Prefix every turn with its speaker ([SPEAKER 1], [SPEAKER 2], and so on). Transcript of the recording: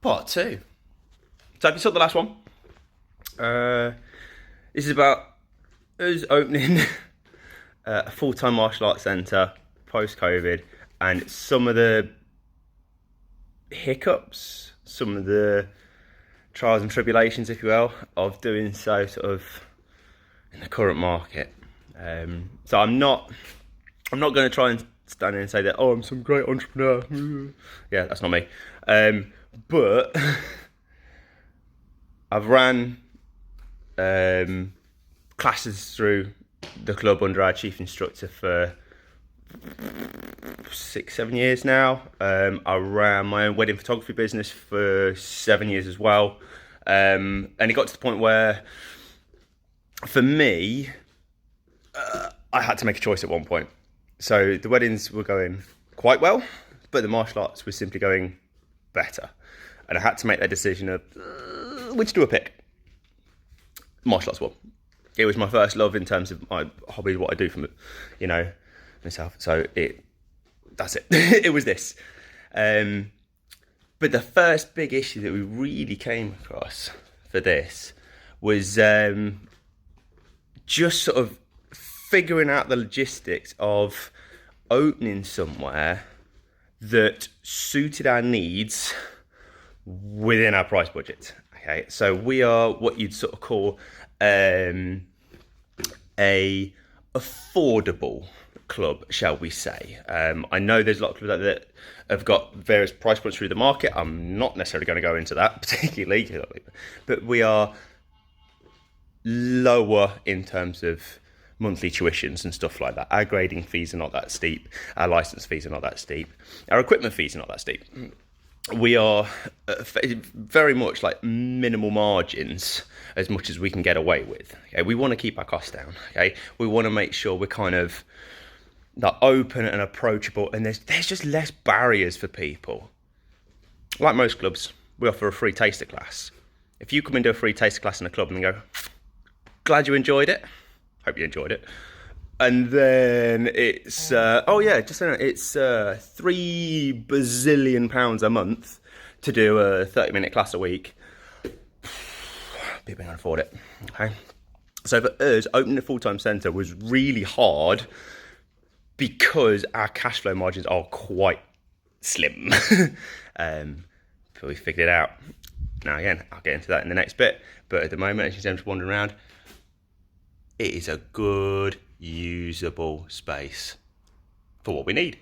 [SPEAKER 1] Part two. So if you saw the last one, this is about us opening a full-time martial arts centre post-COVID, and some of the hiccups, some of the trials and tribulations, if you will, of doing so sort of in the current market. So I'm not going to try and stand in and say that, oh, I'm some great entrepreneur. Yeah, that's not me. But I've ran classes through the club under our chief instructor for 6-7 years now. I ran my own wedding photography business for 7 years as well. And it got to the point where, for me, I had to make a choice at one point. So the weddings were going quite well, but the martial arts was simply going better. And I had to make that decision of which do I pick. Martial arts won. It was my first love in terms of my hobby, what I do for myself. So that's it. It was this. But the first big issue that we really came across for this was just sort of figuring out the logistics of opening somewhere that suited our needs within our price budget. Okay, so we are what you'd sort of call a affordable club, shall we say. I know there's a lot of clubs that have got various price points through the market. I'm not necessarily going to go into that particularly, but we are lower in terms of monthly tuitions and stuff like that. Our grading fees are not that steep. Our license fees are not that steep. Our equipment fees are not that steep. We are very much like minimal margins as much as we can get away with. Okay, we want to keep our costs down. Okay, we want to make sure we're kind of like open and approachable, and there's just less barriers for people. Like most clubs, we offer a free taster class. If you come and do a free taster class in a club and go, glad you enjoyed it, hope you enjoyed it. And then it's, it's £3 bazillion a month to do a 30-minute class a week. People can afford it, okay? So for us, opening a full-time centre was really hard because our cash flow margins are quite slim. But we figured it out. Now again, I'll get into that in the next bit. But at the moment, as you see, I'm just wandering around. It is a good, usable space for what we need.